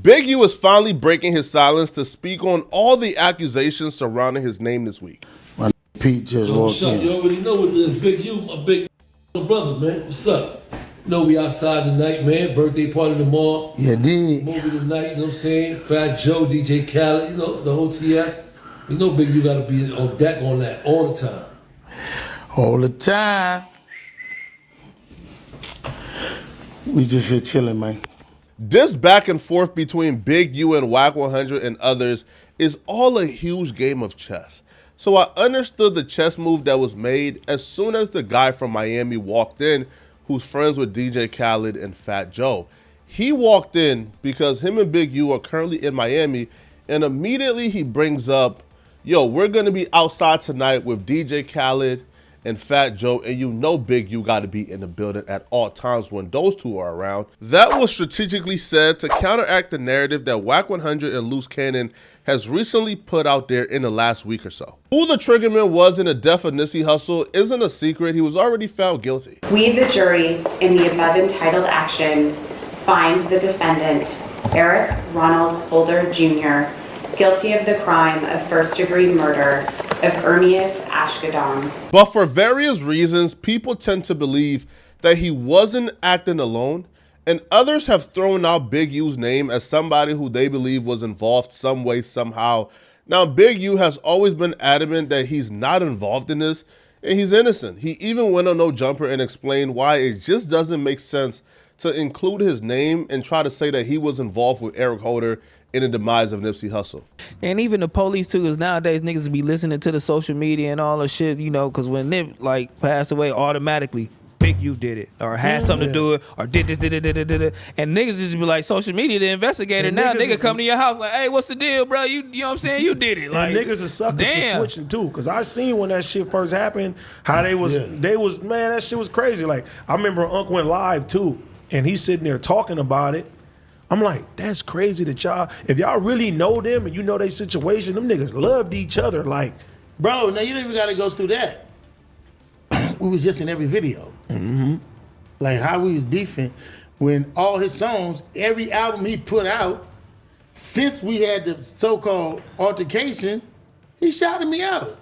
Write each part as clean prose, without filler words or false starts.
Big U is finally breaking his silence to speak on all the accusations surrounding his name this week. My Pete just walked in. You already know what it is. Big U, my big brother, man. What's up? You know we outside tonight, man. Birthday party tomorrow. Yeah, did. Movie tonight, you know what I'm saying? Fat Joe, DJ Khaled, you know, the whole TS. You know Big U gotta be on deck on that all the time. All the time. We just here chilling, man. This back and forth between Big U and Wack 100 and others is all a huge game of chess. So I understood the chess move that was made as soon as the guy from Miami walked in, who's friends with DJ Khaled and Fat Joe. He walked in because him and Big U are currently in Miami, and immediately he brings up, yo, we're gonna be outside tonight with DJ Khaled and Fat Joe, and you know Big U got to be in the building at all times when those two are around. That was strategically said to counteract the narrative that Wack 100 and Loose Cannon has recently put out there in the last week or so. Who the triggerman was in the death of Nipsey Hussle isn't a secret. He was already found guilty. We, the jury, in the above entitled action, find the defendant, Eric Ronald Holder Jr., guilty of the crime of first-degree murder of Ermias Ashgadon. But for various reasons, people tend to believe that he wasn't acting alone, and others have thrown out Big U's name as somebody who they believe was involved some way, somehow. Now, Big U has always been adamant that he's not involved in this, and he's innocent. He even went on No Jumper and explained why it just doesn't make sense to include his name and try to say that he was involved with Eric Holder in the demise of Nipsey Hussle. And even the police too, because nowadays niggas be listening to the social media and all the shit, you know, because when Nip like passed away, automatically Big U did it or had something to do it or did this, did it. And niggas just be like, social media, the investigator, and now nigga come to your house like, hey, what's the deal, bro? You know what I'm saying? You did it. Like, and niggas are suckers for switching too. Cause I seen when that shit first happened, how they was man, that shit was crazy. Like I remember Unc went live too, and he's sitting there talking about it. I'm like, that's crazy that y'all, if y'all really know them and you know their situation, them niggas loved each other. Like, bro, now you don't even gotta go through that. We was just in every video. Mm-hmm. Like how we was beefing when all his songs, every album he put out, since we had the so-called altercation, he shouted me out.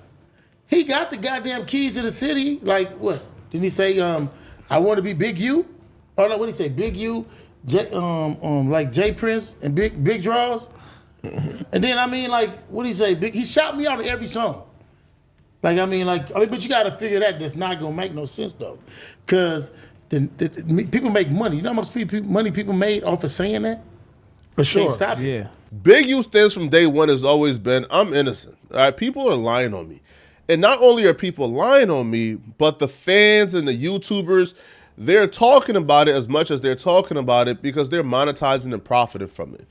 He got the goddamn keys to the city. Like what? Didn't he say, I want to be Big U? Oh no, what did he say? Big U, like J Prince and Big Draws. And then I mean, like, what did he say? He shot me out of every song. Like but you gotta figure that's not gonna make no sense though, cause people make money. You know how much money people made off of saying that? For sure. Can't stop it. Yeah. Big U stance from day one has always been, I'm innocent. All right, people are lying on me. And not only are people lying on me, but the fans and the YouTubers, they're talking about it as much as they're talking about it because they're monetizing and profiting from it.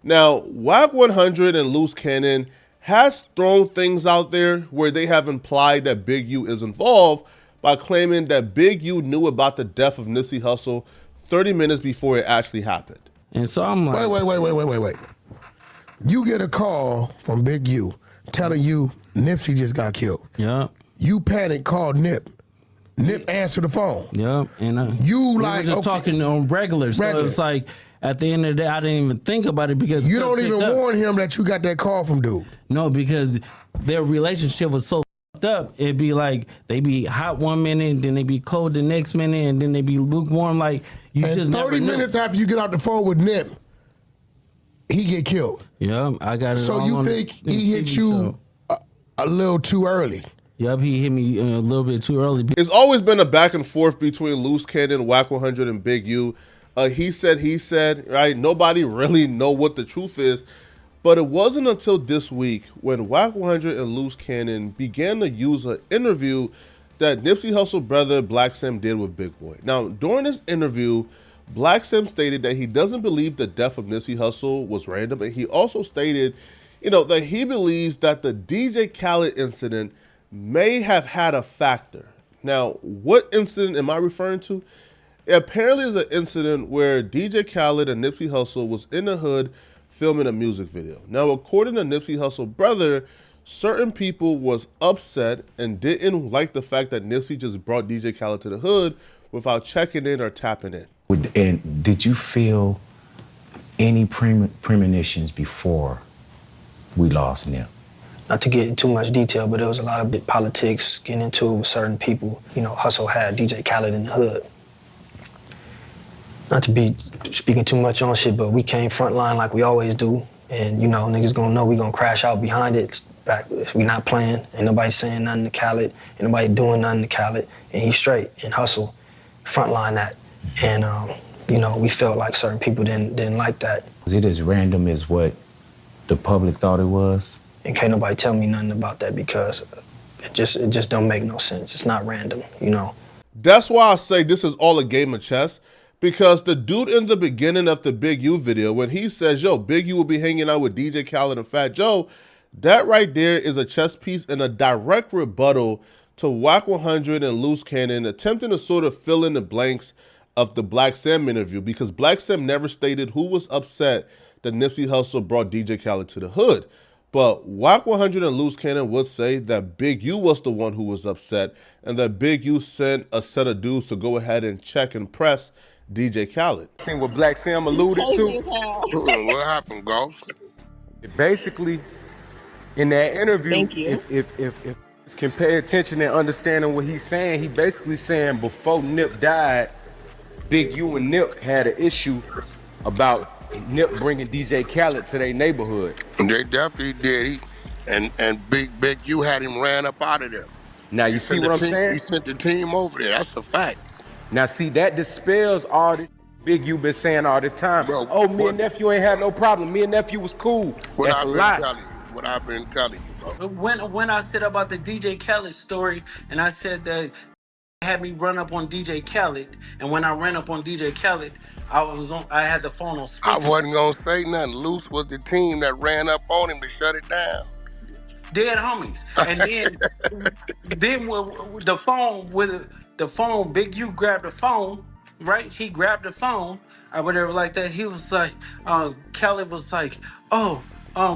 Now, Wack 100 and Loose Cannon has thrown things out there where they have implied that Big U is involved by claiming that Big U knew about the death of Nipsey Hussle 30 minutes before it actually happened. And so I'm like, Wait. You get a call from Big U telling you Nipsey just got killed. yeah. You panic, call Nip. Nip answer the phone. Yep, and You we like, were just okay. talking on regular, so Regular. it's like at the end of the day, I didn't even think about it because You don't even picked up. warn him that you got that call from dude. No, because their relationship was so fucked up. It'd be like they be hot one minute, then they be cold the next minute, and then they be lukewarm. Like you And just 30 never knew. minutes after you get off the phone with Nip, he get killed. Yeah, I got it. So all you on think the he hit TV you a little too early? Yep, he hit me a little bit too early. It's always been a back and forth between Loose Cannon, Wack 100, and Big U. He said, right? Nobody really know what the truth is. But it wasn't until this week when Wack 100 and Loose Cannon began to use an interview that Nipsey Hussle brother Black Sam did with Big Boy. Now, during this interview, Black Sam stated that he doesn't believe the death of Nipsey Hussle was random. And he also stated, that he believes that the DJ Khaled incident may have had a factor. Now, what incident am I referring to? It apparently is an incident where DJ Khaled and Nipsey Hussle was in the hood filming a music video. Now, according to Nipsey Hussle brother, certain people was upset and didn't like the fact that Nipsey just brought DJ Khaled to the hood without checking in or tapping in. And did you feel any premonitions before we lost Nip? Not to get into too much detail, but there was a lot of big politics getting into it with certain people. You know, Hussle had DJ Khaled in the hood. Not to be speaking too much on shit, but we came frontline like we always do. And, you know, niggas gonna know we gonna crash out behind it. We not playing. Ain't nobody saying nothing to Khaled. Ain't nobody doing nothing to Khaled. And he's straight. And Hussle frontline that. And, you know, we felt like certain people didn't like that. Is it as random as what the public thought it was? And can't nobody tell me nothing about that because it just don't make no sense. It's not random, you know. That's why I say this is all a game of chess, because the dude in the beginning of the Big U video, when he says, yo, Big U will be hanging out with DJ Khaled and Fat Joe, that right there is a chess piece and a direct rebuttal to Wack 100 and Loose Cannon attempting to sort of fill in the blanks of the Black Sam interview, because Black Sam never stated who was upset that Nipsey Hussle brought DJ Khaled to the hood. But Wack 100 and Loose Cannon would say that Big U was the one who was upset and that Big U sent a set of dudes to go ahead and check and press DJ Khaled. Seen what Black Sam alluded to? What happened, Ghost? Basically, in that interview, if can pay attention and understanding what he's saying, he basically saying before Nip died, Big U and Nip had an issue about Nip bringing DJ Khaled to their neighborhood. They definitely did. And Big U had him ran up out of there. Now you see what I'm saying? He sent the team over there. That's a fact. Now see, that dispels all this Big U been saying all this time. Bro, oh, me and nephew ain't had no problem. Me and nephew was cool. That's a lie. What I've been telling you, bro. When I said about the DJ Khaled story, and I said that had me run up on DJ Khaled, and when I ran up on DJ Khaled, I had the phone on speaker. I wasn't gonna say nothing. Loose was the team that ran up on him to shut it down. Dead homies. And then with the phone, Big U grabbed the phone, right? He grabbed the phone or whatever like that. He was like, Khaled was like, oh,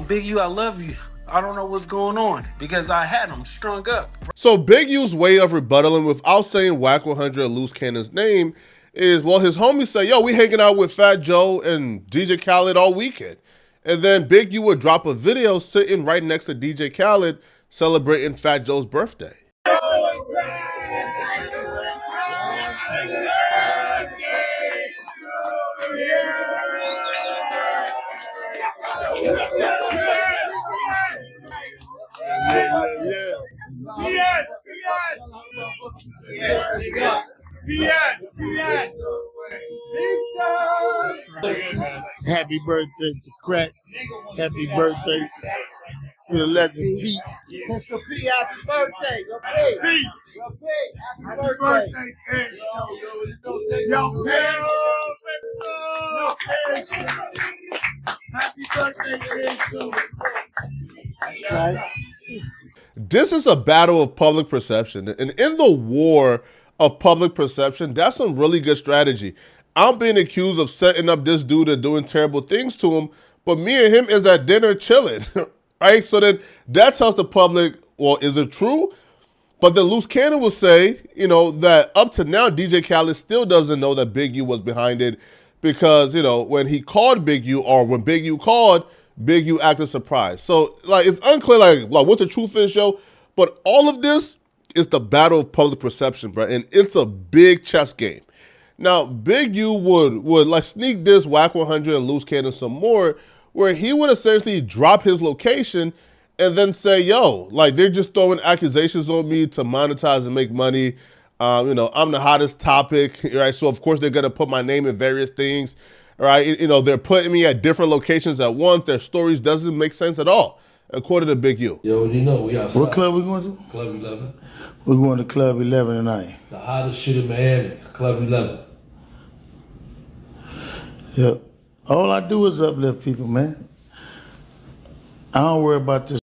Big U, I love you. I don't know what's going on, because I had him strung up. So Big U's way of rebuttaling without saying Wack 100 or Loose Cannon's name is, well, his homies say, yo, we hanging out with Fat Joe and DJ Khaled all weekend. And then Big U would drop a video sitting right next to DJ Khaled celebrating Fat Joe's birthday. Happy birthday to Crack. Happy birthday to the legend Pete. Mr. P, happy birthday. Pete. Happy birthday. Yo, happy birthday, right. This is a battle of public perception. And in the war of public perception, that's some really good strategy. I'm being accused of setting up this dude and doing terrible things to him, but me and him is at dinner chilling, right? So then that tells the public, well, is it true? But then Loose Cannon will say, you know, that up to now, DJ Khaled still doesn't know that Big U was behind it because, you know, when he called Big U or when Big U called, Big U acted surprised. So, like, it's unclear, like what the truth is, yo. But all of this is the battle of public perception, bro. And it's a big chess game. Now, Big U would like sneak this Wack 100 and Loose Cannon some more, where he would essentially drop his location and then say, yo, like, they're just throwing accusations on me to monetize and make money. You know, I'm the hottest topic, right? So, of course, they're going to put my name in various things, right? You know, they're putting me at different locations at once. Their stories doesn't make sense at all, according to Big U. Yo, you know, we outside. What club we going to? Club 11. We're going to Club 11 tonight. The hottest shit in Miami, Club 11. Yep. All I do is uplift people, man. I don't worry about this,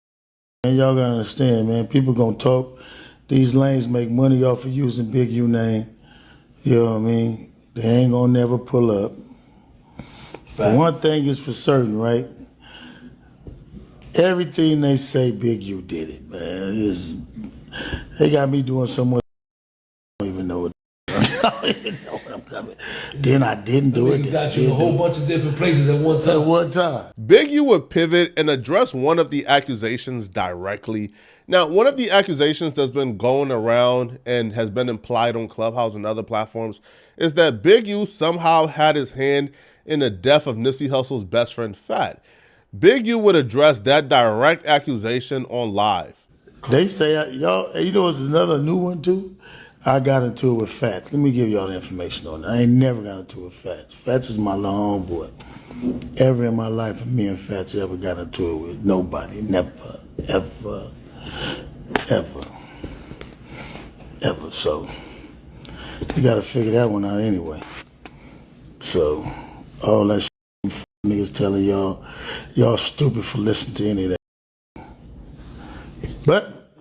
man. Y'all gotta understand, man. People gonna talk. These lanes make money off of using Big U name. You know what I mean? They ain't gonna never pull up. But one thing is for certain, right? Everything they say, Big U did it, man. They got me doing so much I don't even know what. even know when I'm coming. Then I didn't do it. Niggas got you in a whole bunch of different places at one time. At one time. Big U would pivot and address one of the accusations directly. Now, one of the accusations that's been going around and has been implied on Clubhouse and other platforms is that Big U somehow had his hand in the death of Nipsey Hussle's best friend, Fat. Big U would address that direct accusation on live. They say, y'all, you know, it's another new one too. I got into it with Fats. Let me give y'all the information on it. I ain't never got into it with Fats. Fats is my long boy. Ever in my life, me and Fats ever got into it with nobody. Never, ever, ever, ever. So you got to figure that one out anyway. So all that niggas telling y'all stupid for listening to any of that. But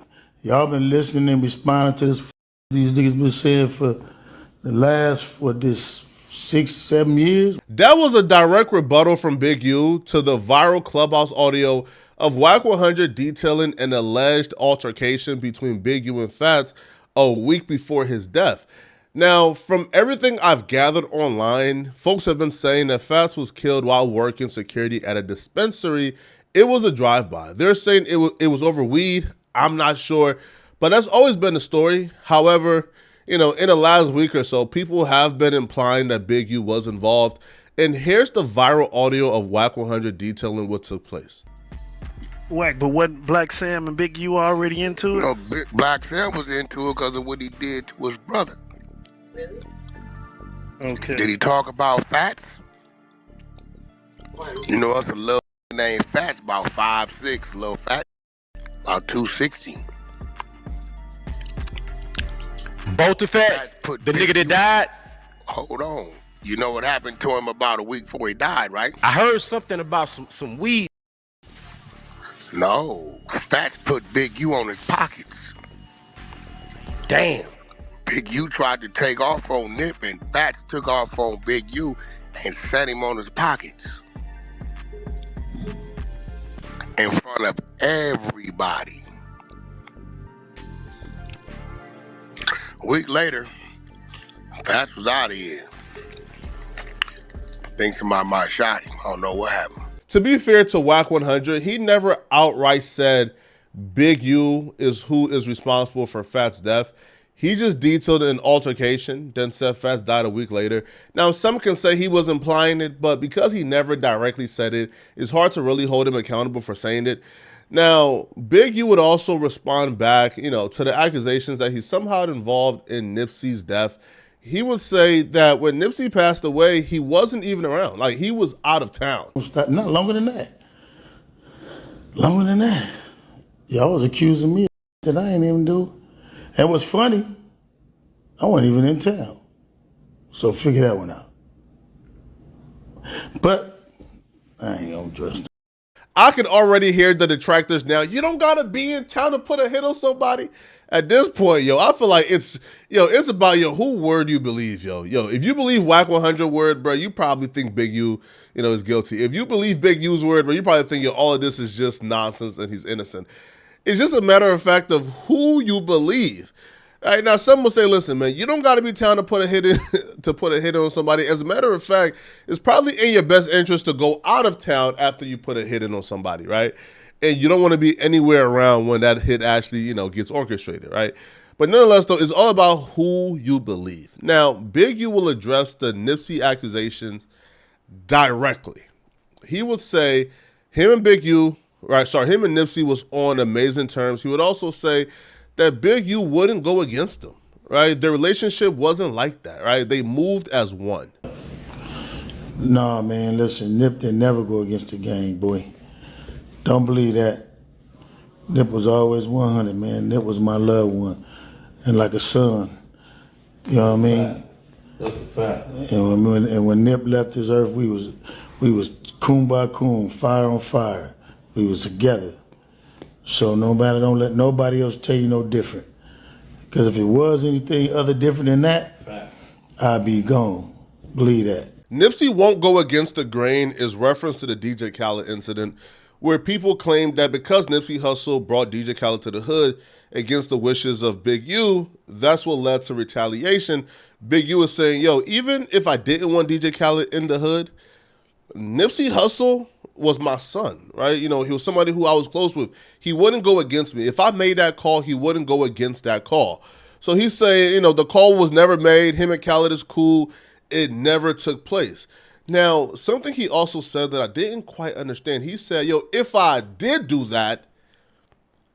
y'all been listening and responding to this. These niggas been saying for the last, this 6-7 years. That was a direct rebuttal from Big U to the viral Clubhouse audio of Wack 100 detailing an alleged altercation between Big U and Fats a week before his death. Now, from everything I've gathered online, folks have been saying that Fats was killed while working security at a dispensary. It was a drive-by. They're saying it was over weed. I'm not sure. But that's always been the story. However, you know, in the last week or so, people have been implying that Big U was involved. And here's the viral audio of Wack 100 detailing what took place. Wack, but wasn't Black Sam and Big U already into it? No, Black Sam was into it because of what he did to his brother. Really? Okay. Did he talk about Fats? You know, us a little named Fats, about 5'6", little fat, about 260. Both the Fats? The nigga that died? Hold on. You know what happened to him about a week before he died, right? I heard something about some weed. No. Fats put Big U on his pockets. Damn. Big U tried to take off on Nip, and Fats took off on Big U and set him on his pockets. In front of everybody. A week later, Fats was out of here. Think somebody might have shot him. I don't know what happened. To be fair to Wack 100, he never outright said Big U is who is responsible for Fat's death. He just detailed an altercation, then said Fats died a week later. Now, some can say he was implying it, but because he never directly said it, it's hard to really hold him accountable for saying it. Now, Big U would also respond back, you know, to the accusations that he's somehow involved in Nipsey's death. He would say that when Nipsey passed away, he wasn't even around. Like, he was out of town. Not longer than that. Longer than that. Y'all was accusing me of that I ain't even do. And what's funny, I wasn't even in town. So figure that one out. But I ain't gonna address that. I can already hear the detractors now. You don't gotta be in town to put a hit on somebody. At this point, yo, I feel like it's about who word you believe, yo. If you believe Wack 100 word, bro, you probably think Big U, is guilty. If you believe Big U's word, bro, you probably think all of this is just nonsense and he's innocent. It's just a matter of fact of who you believe. All right, now some will say, listen, man, you don't got to be town to put a hit on somebody. As a matter of fact, it's probably in your best interest to go out of town after you put a hit in on somebody, right? And you don't want to be anywhere around when that hit actually, gets orchestrated, right? But nonetheless, though, it's all about who you believe. Now, Big U will address the Nipsey accusation directly. He would say him and Nipsey was on amazing terms. He would also say that Big U wouldn't go against him, right? Their relationship wasn't like that, right? They moved as one. Nah, man, listen, Nip didn't never go against the gang, boy. Don't believe that. Nip was always 100, man. Nip was my loved one. And like a son. You know what I mean? That's a fact. And when Nip left this earth, we was coon by coon, fire on fire. We was together. So don't let nobody else tell you no different. Because if it was anything other different than that, Facts. I'd be gone. Believe that. Nipsey won't go against the grain is reference to the DJ Khaled incident, where people claimed that because Nipsey Hussle brought DJ Khaled to the hood against the wishes of Big U, that's what led to retaliation. Big U was saying, yo, even if I didn't want DJ Khaled in the hood, Nipsey Hussle was my son, right? You know, he was somebody who I was close with. He wouldn't go against me. If I made that call, he wouldn't go against that call. So he's saying, you know, the call was never made. Him and Khaled is cool. It never took place. Now, something he also said that I didn't quite understand. He said, yo, if I did do that,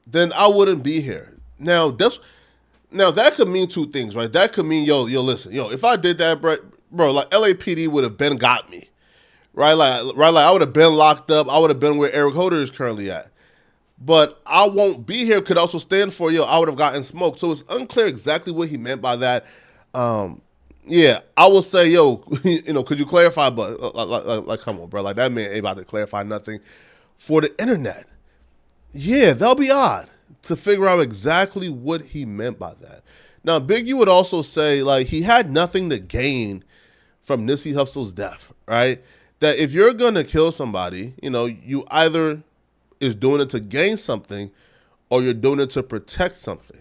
then I wouldn't be here. Now, that could mean two things, right? That could mean, yo, listen, if I did that, bro, like LAPD would have been got me, right? Like I would have been locked up. I would have been where Eric Holder is currently at. But I won't be here could also stand for, I would have gotten smoked. So it's unclear exactly what he meant by that. Yeah, I will say, could you clarify? But like, come on, bro. Like, that man ain't about to clarify nothing for the internet. Yeah, that'll be odd to figure out exactly what he meant by that. Now, Big U would also say, like, he had nothing to gain from Nipsey Hussle's death, right? That if you're going to kill somebody, you either is doing it to gain something or you're doing it to protect something.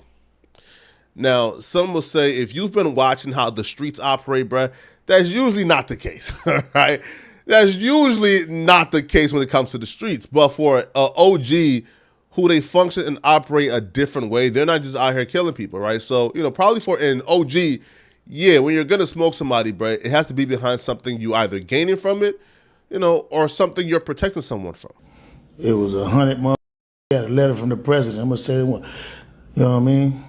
Now, some will say, if you've been watching how the streets operate, bruh, that's usually not the case, right? That's usually not the case when it comes to the streets. But for an OG who they function and operate a different way, they're not just out here killing people, right? So, probably for an OG, yeah, when you're going to smoke somebody, bruh, it has to be behind something you either gaining from it, or something you're protecting someone from. It was 100 months. He had a letter from the president. I'm going to tell you what. You know what I mean?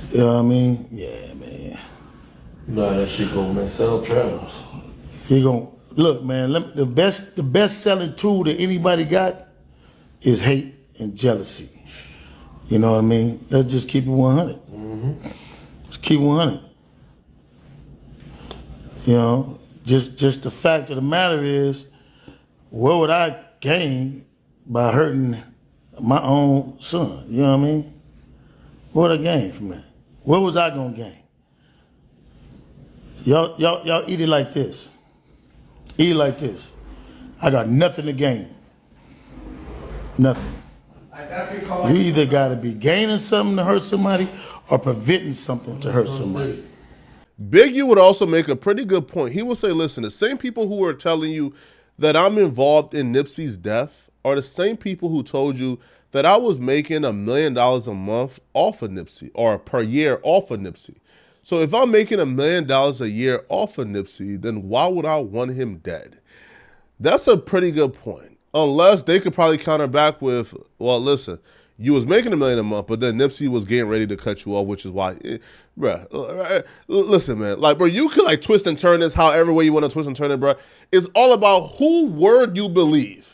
You know what I mean? Yeah, man. Nah, that shit gonna mess up travels. He gonna look, man. The best selling tool that anybody got is hate and jealousy. You know what I mean? Let's just keep it 100. Mm-hmm. Just keep it 100. Just the fact of the matter is, what would I gain by hurting my own son? You know what I mean? What would I gain from that? What was I gonna gain? Y'all eat it like this. Eat it like this. I got nothing to gain. Nothing. You either gotta be gaining something to hurt somebody or preventing something to hurt somebody. Big U would also make a pretty good point. He would say, listen, the same people who are telling you that I'm involved in Nipsey's death are the same people who told you that I was making $1 million a month off of Nipsey, or per year off of Nipsey. So if I'm making $1 million a year off of Nipsey, then why would I want him dead? That's a pretty good point. Unless they could probably counter back with, well, listen, you was making $1 million a month, but then Nipsey was getting ready to cut you off, which is why, listen, man, like, bro, you could like twist and turn this however way you want to twist and turn it, bro. It's all about who word you believe.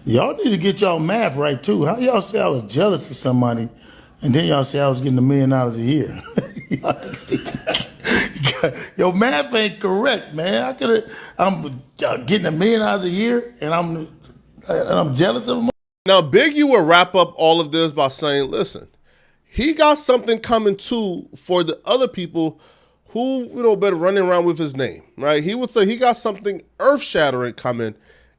Y'all need to get y'all math right too. How y'all say I was jealous of somebody, and then y'all say I was getting $1 million a year? Your math ain't correct, man. I'm getting $1 million a year, and I'm jealous of him. Now, Big U will wrap up all of this by saying, listen, he got something coming too for the other people who, been running around with his name, right? He would say he got something earth-shattering coming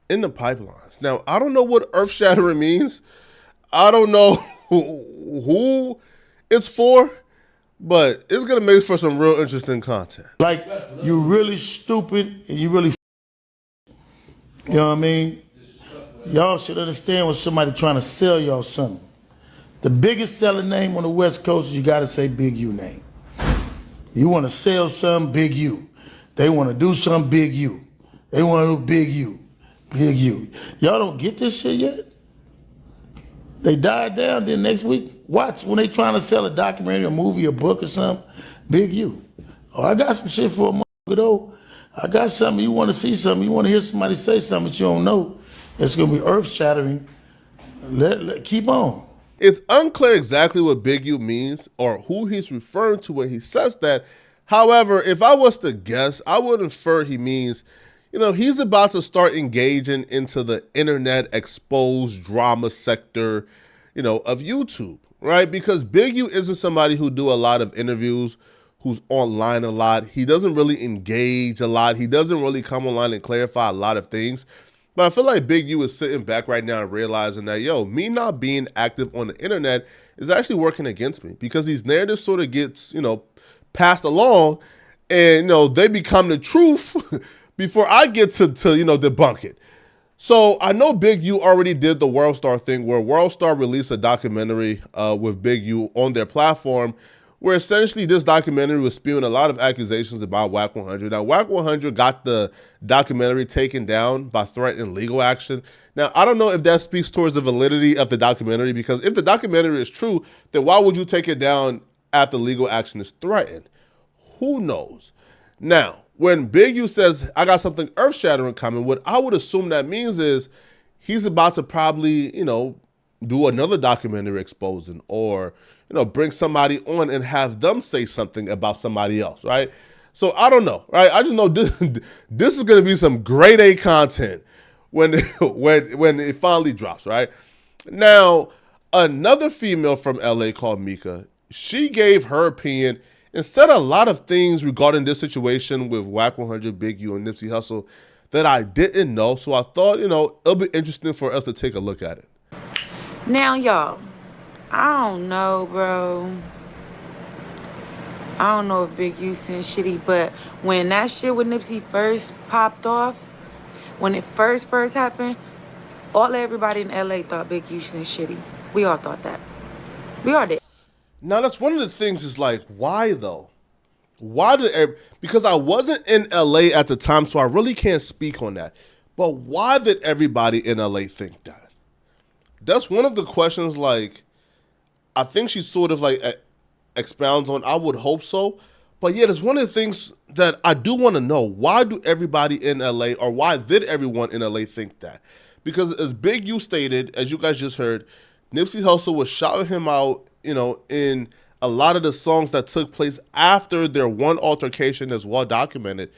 in the pipelines. Now, I don't know what earth-shattering means. I don't know who it's for, but it's going to make for some real interesting content. Like, you really stupid and you really, you know what I mean? Y'all should understand when somebody trying to sell y'all something. The biggest selling name on the West Coast is you got to say Big U name. You want to sell something, Big U. They want to do something, Big U. They want to do Big U. Big U. Y'all don't get this shit yet? They died down, then next week, watch when they trying to sell a documentary, a movie, a book or something, Big U. Oh, I got some shit for a month ago. I got something, you want to see something, you want to hear somebody say something that you don't know. It's going to be earth-shattering. Keep on. It's unclear exactly what Big U means or who he's referring to when he says that. However, if I was to guess, I would infer he means, he's about to start engaging into the internet exposed drama sector, of YouTube, right? Because Big U isn't somebody who do a lot of interviews, who's online a lot. He doesn't really engage a lot. He doesn't really come online and clarify a lot of things. But I feel like Big U is sitting back right now and realizing that, yo, me not being active on the internet is actually working against me, because these narratives sort of gets, passed along, and, they become the truth before I get to debunk it. So I know Big U already did the World Star thing, where World Star released a documentary with Big U on their platform, where essentially this documentary was spewing a lot of accusations about Wack 100. Now, Wack 100 got the documentary taken down by threatening legal action. Now, I don't know if that speaks towards the validity of the documentary, because if the documentary is true, then why would you take it down after legal action is threatened? Who knows? Now, when Big U says, I got something earth-shattering coming, what I would assume that means is he's about to probably, do another documentary exposing, or, bring somebody on and have them say something about somebody else, right? So I don't know, right? I just know this is going to be some grade A content when it finally drops, right? Now, another female from LA called Mika, she gave her opinion and said a lot of things regarding this situation with Wack 100, Big U, and Nipsey Hussle that I didn't know. So I thought, it'll be interesting for us to take a look at it. Now, y'all, I don't know, bro. I don't know if Big U sent shitty, but when that shit with Nipsey first popped off, when it first happened, everybody in LA thought Big U sent shitty. We all thought that. We all did. Now, that's one of the things is like, why though? Because I wasn't in LA at the time, so I really can't speak on that. But why did everybody in LA think that? That's one of the questions, like, I think she sort of like expounds on. I would hope so. But yeah, there's one of the things that I do want to know. Why do everybody in LA, or why did everyone in LA think that? Because as Big U stated, as you guys just heard, Nipsey Hussle was shouting him out, in a lot of the songs that took place after their one altercation is well documented.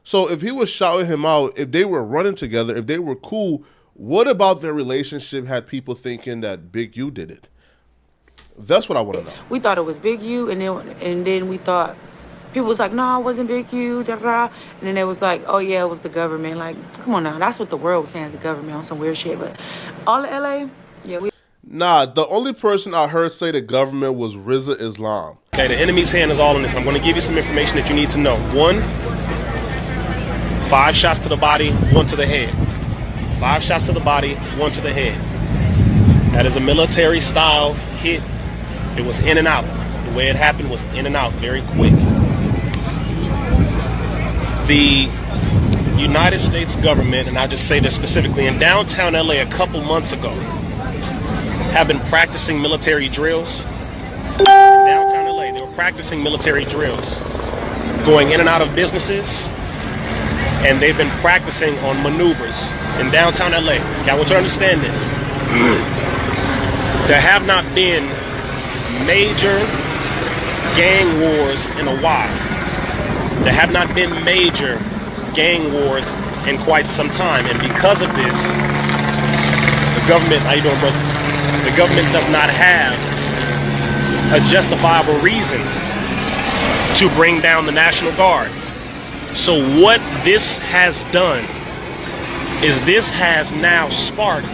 So if he was shouting him out, if they were running together, if they were cool, what about their relationship had people thinking that Big U did it? That's what I want to know. We thought it was Big U, and then we thought, people was like, no, it wasn't Big U, da-da-da. And then it was like, oh yeah, it was the government. Like, come on now, that's what the world was saying, the government on some weird shit. But all of LA, yeah, Nah, the only person I heard say the government was RZA Islam. Okay, the enemy's hand is all in this. I'm going to give you some information that you need to know. 1, 5 shots to the body, 1 to the head. 5 shots to the body, 1 to the head. That is a military style hit. It was in and out. The way it happened was in and out, very quick. The United States government, and I'll just say this specifically, in downtown LA a couple months ago, have been practicing military drills. In downtown LA, they were practicing military drills, going in and out of businesses, and they've been practicing on maneuvers in downtown LA. Okay, I want you to understand this. There have not been major gang wars in a while. There have not been major gang wars in quite some time, and because of this, the government, how you doing, brother? The government does not have a justifiable reason to bring down the National Guard. So what this has done is this has now sparked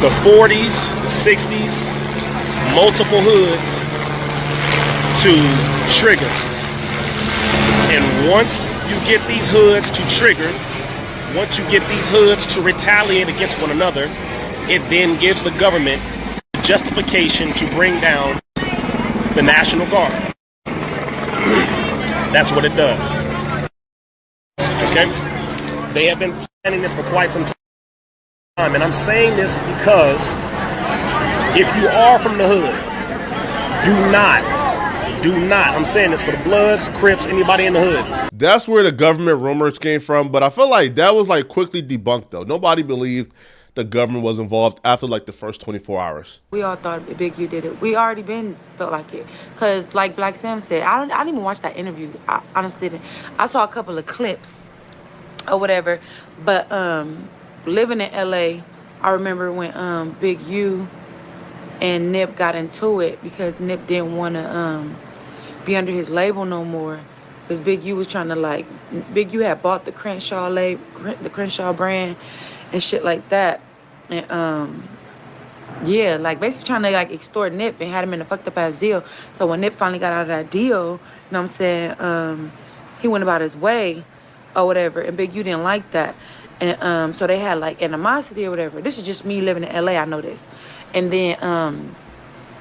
the 40s, the 60s, multiple hoods to trigger. And once you get these hoods to trigger, once you get these hoods to retaliate against one another, it then gives the government justification to bring down the National Guard. That's what it does. Okay? They have been planning this for quite some time, and I'm saying this because if you are from the hood, do not, I'm saying this for the Bloods, Crips, anybody in the hood. That's where the government rumors came from, but I feel like that was like quickly debunked though. Nobody believed the government was involved after like the first 24 hours. We all thought Big U did it. We already felt like it. Because like Black Sam said, I didn't even watch that interview. I honestly didn't. I saw a couple of clips or whatever. But living in LA, I remember when Big U and Nip got into it because Nip didn't want to be under his label no more. because Big U was trying to like, Big U had bought the Crenshaw the Crenshaw brand and shit like that. And yeah, like basically trying to like extort Nip and had him in a fucked up ass deal. So when Nip finally got out of that deal, you know what I'm saying, he went about his way or whatever, and Big U didn't like that. And so they had like animosity or whatever. This is just me living in LA, I know this. And then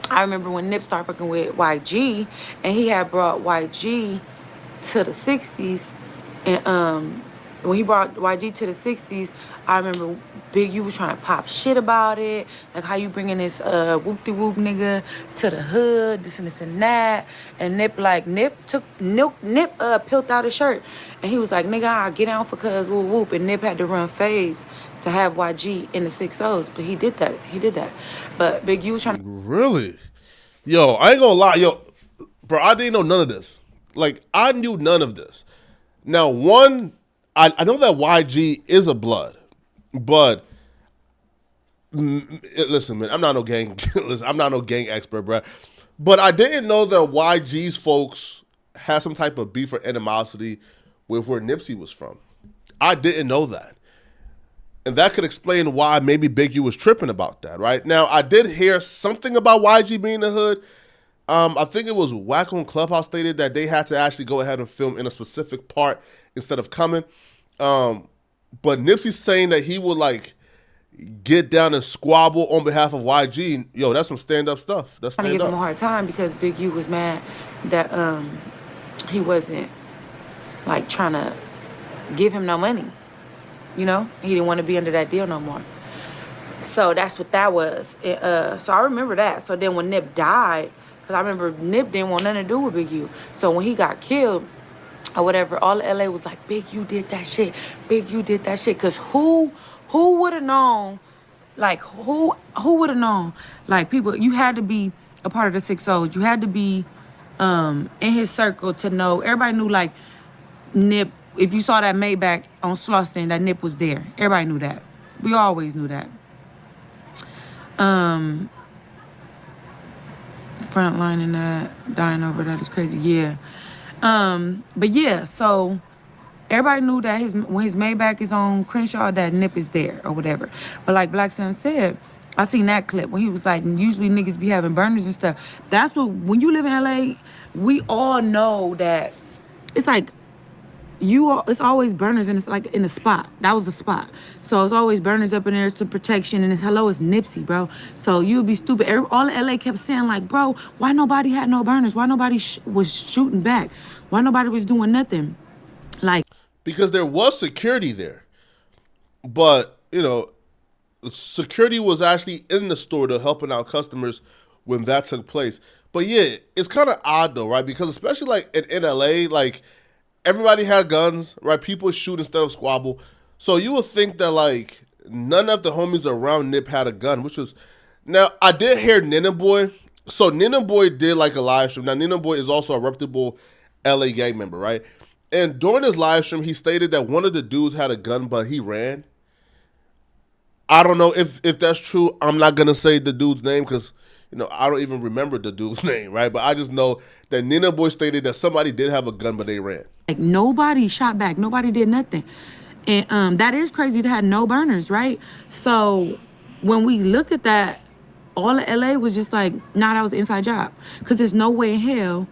I remember when Nip started fucking with YG, and he had brought YG to the 60s. And when he brought YG to the 60s, I remember Big U was trying to pop shit about it. Like, how you bringing this whoop-de-whoop nigga to the hood, this and that. And Nip peeled out his shirt. And he was like, nigga, I'll get down for cuz whoop whoop. And Nip had to run phase to have YG in the 6-0s. But he did that. But Big U was trying to... Really? Yo, I ain't gonna lie. Yo, bro, I didn't know none of this. Like, I knew none of this. Now, one, I know that YG is a blood. But listen, man, I'm not no gang. Listen, I'm not no gang expert, bro. But I didn't know that YG's folks had some type of beef or animosity with where Nipsey was from. I didn't know that, and that could explain why maybe Big U was tripping about that. Right now, I did hear something about YG being in the hood. I think it was Wack on Clubhouse stated that they had to actually go ahead and film in a specific part instead of coming. But Nipsey's saying that he would like get down and squabble on behalf of YG. Yo, that's some stand-up stuff. That's trying to stand give him a up. hard time because Big U was mad that he wasn't like trying to give him no money. You know, he didn't want to be under that deal no more. So that's what that was. So I remember that. So then when Nip died, because I remember Nip didn't want nothing to do with Big U. So when he got killed or whatever, all of LA was like, Big U did that shit. Big U did that shit. Because who would have known, like, who would have known, like, people, you had to be a part of the 6-0s. You had to be in his circle to know. Everybody knew, like, Nip, if you saw that Maybach on Slauson, that Nip was there. Everybody knew that. We always knew that. Frontlining that, dying over that is crazy. Yeah. But yeah, so everybody knew that when his Maybach is on Crenshaw, that Nip is there or whatever. But like Black Sam said, I seen that clip when he was like, usually niggas be having burners and stuff. That's what, when you live in LA, we all know that it's like, it's always burners and it's like in a spot. That was a spot. So it's always burners up in there, some protection, and it's Nipsey, bro. So you'd be stupid. All of LA kept saying like, bro, why nobody had no burners? Why nobody was shooting back? Why nobody was doing nothing? Like, because there was security there. But, you know, security was actually in the store to helping out customers when that took place. But yeah, it's kind of odd though, right? Because especially like in LA, like, everybody had guns, right? People shoot instead of squabble. So you would think that like none of the homies around Nip had a gun, which was, now I did hear Nina Boy. So Nina Boy did like a live stream. Now Nina Boy is also a reputable LA gang member, right? And during his live stream, he stated that one of the dudes had a gun, but he ran. I don't know if that's true. I'm not gonna say the dude's name because, you know, I don't even remember the dude's name, right? But I just know that Nina Boy stated that somebody did have a gun, but they ran. Like, nobody shot back. Nobody did nothing. And that is crazy to have no burners, right? So when we looked at that, all of LA was just like, nah, that was an inside job. Because there's no way in hell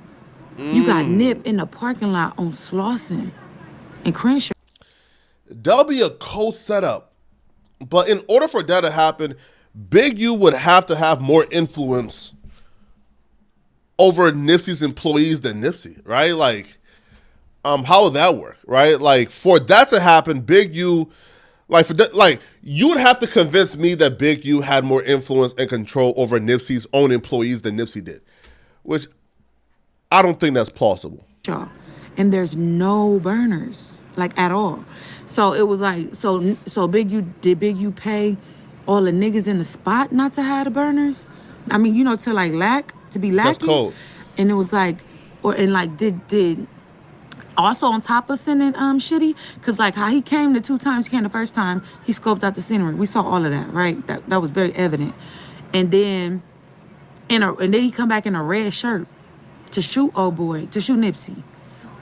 you got Nip in the parking lot on Slauson and Crenshaw. That'll be a cold setup. But in order for that to happen, Big U would have to have more influence over Nipsey's employees than Nipsey, right? Like, how would that work, right? Like, for that to happen, Big U, like, for that, like, you would have to convince me that Big U had more influence and control over Nipsey's own employees than Nipsey did, which I don't think that's plausible. And there's no burners, like, at all. So it was like, so did Big U pay all the niggas in the spot not to have the burners? I mean, you know, to like to be lacking. That's cold. And it was like, did also on top of sending shitty, cause like how he came the 2 times, he came the first time, he scoped out the scenery. We saw all of that, right? That was very evident. And then he come back in a red shirt to shoot old boy, to shoot Nipsey.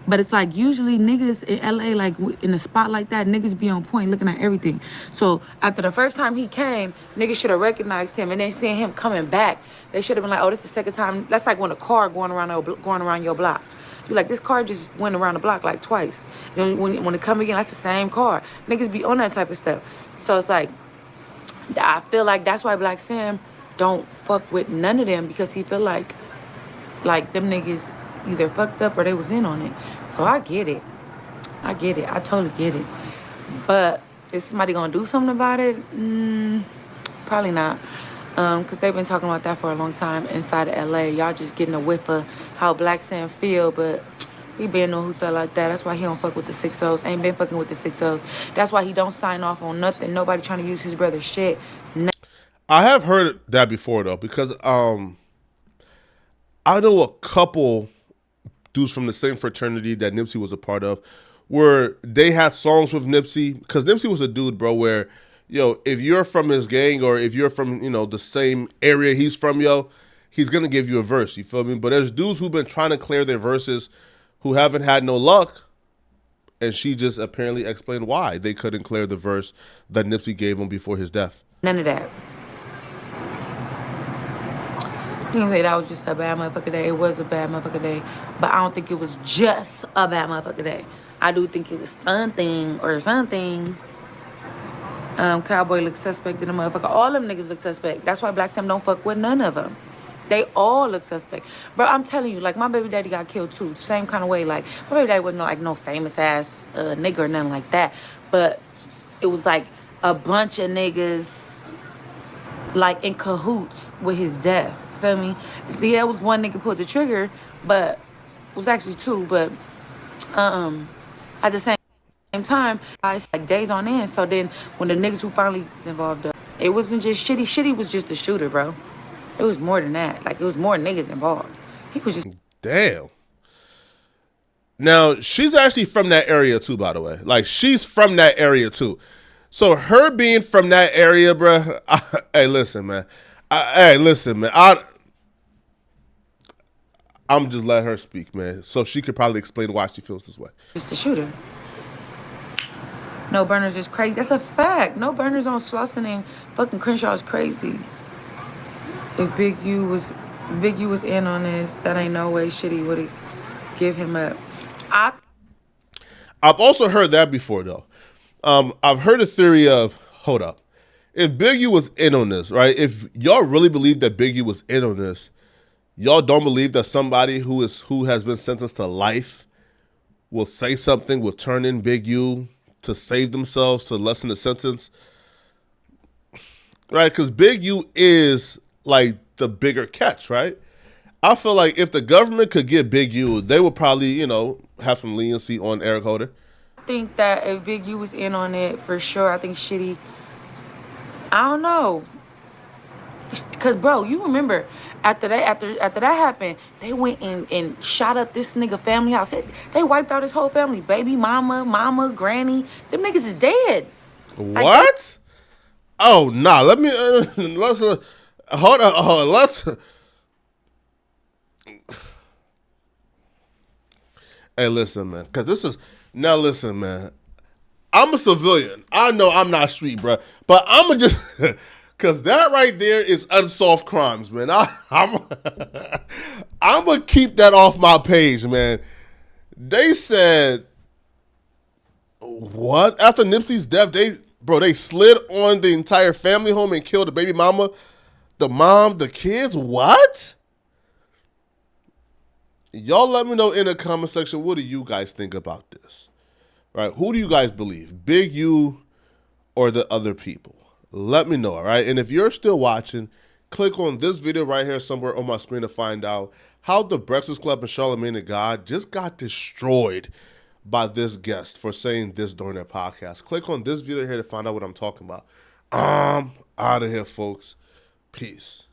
But it's like usually niggas in LA, like in a spot like that, niggas be on point looking at everything. So after the first time he came, niggas should have recognized him, and then seeing him coming back, they should have been like, oh, this is the second time. That's like when a car going around your block. You like, this car just went around the block like twice. Then when it come again, that's the same car. Niggas be on that type of stuff. So it's like, I feel like that's why Black Sam don't fuck with none of them, because he feel like them niggas either fucked up or they was in on it. So I get it. I totally get it. But is somebody gonna do something about it? Probably not. Because they've been talking about that for a long time inside of LA. Y'all just getting a whiff of how Black Sam feel, but he been know who felt like that. That's why he don't fuck with the 6-0s. Ain't been fucking with the 6-0s. That's why he don't sign off on nothing. Nobody trying to use his brother's shit. I have heard that before though, because I know a couple dudes from the same fraternity that Nipsey was a part of, where they had songs with Nipsey, because Nipsey was a dude, bro, where, yo, if you're from his gang or if you're from, the same area he's from, yo, he's gonna give you a verse, you feel me? But there's dudes who've been trying to clear their verses who haven't had no luck, and she just apparently explained why they couldn't clear the verse that Nipsey gave him before his death. None of that. You can say that was just a bad motherfucker day. It was a bad motherfucker day. But I don't think it was just a bad motherfucker day. I do think it was something. Cowboy looks suspect in the motherfucker. All them niggas look suspect. That's why Black Sam don't fuck with none of them. They all look suspect. Bro, I'm telling you, like, my baby daddy got killed too. Same kind of way. Like, my baby daddy wasn't like no famous ass nigga or nothing like that. But it was like a bunch of niggas like in cahoots with his death. Feel me? See, yeah, it was one nigga pulled the trigger, but it was actually two. But at the same time, it's like days on end. So then when the niggas who finally involved, it wasn't just Shitty. Shitty was just the shooter, bro. It was more than that. Like, it was more niggas involved. He was just... Damn. Now, she's actually from that area too, by the way. Like, she's from that area too. So her being from that area, bro. Hey, listen, man. I'm just letting her speak, man. So she could probably explain why she feels this way. Just the shooter. No Burners is crazy. That's a fact. No Burners on Slauson and fucking Crenshaw is crazy. If Big U was in on this, that ain't no way Shitty would have give him up. I've also heard that before though. I've heard a theory of, hold up, if Big U was in on this, right? If y'all really believe that Big U was in on this, y'all don't believe that somebody who has been sentenced to life will say something, will turn in Big U to save themselves, to lessen the sentence, right? Because Big U is like the bigger catch, right? I feel like if the government could get Big U, they would probably, have some leniency on Eric Holder. I think that if Big U was in on it, for sure, I think Shitty, I don't know. Because, bro, you remember, after that happened, they went and shot up this nigga family house. They wiped out his whole family. Baby, mama, granny. Them niggas is dead. What? Oh, nah. Let me, let's, hold on. Let's. Hey, listen, man. Because this is, now listen, man. I'm a civilian. I know I'm not street, bro. But I'm going to just, because that right there is unsolved crimes, man. I'm going to keep that off my page, man. They said, what? After Nipsey's death, they slid on the entire family home and killed the baby mama, the mom, the kids. What? Y'all let me know in the comment section, what do you guys think about this? Right? Who do you guys believe? Big U or the other people? Let me know, all right? And if you're still watching, click on this video right here somewhere on my screen to find out how the Breakfast Club and Charlamagne the God just got destroyed by this guest for saying this during their podcast. Click on this video here to find out what I'm talking about. Out of here, folks. Peace.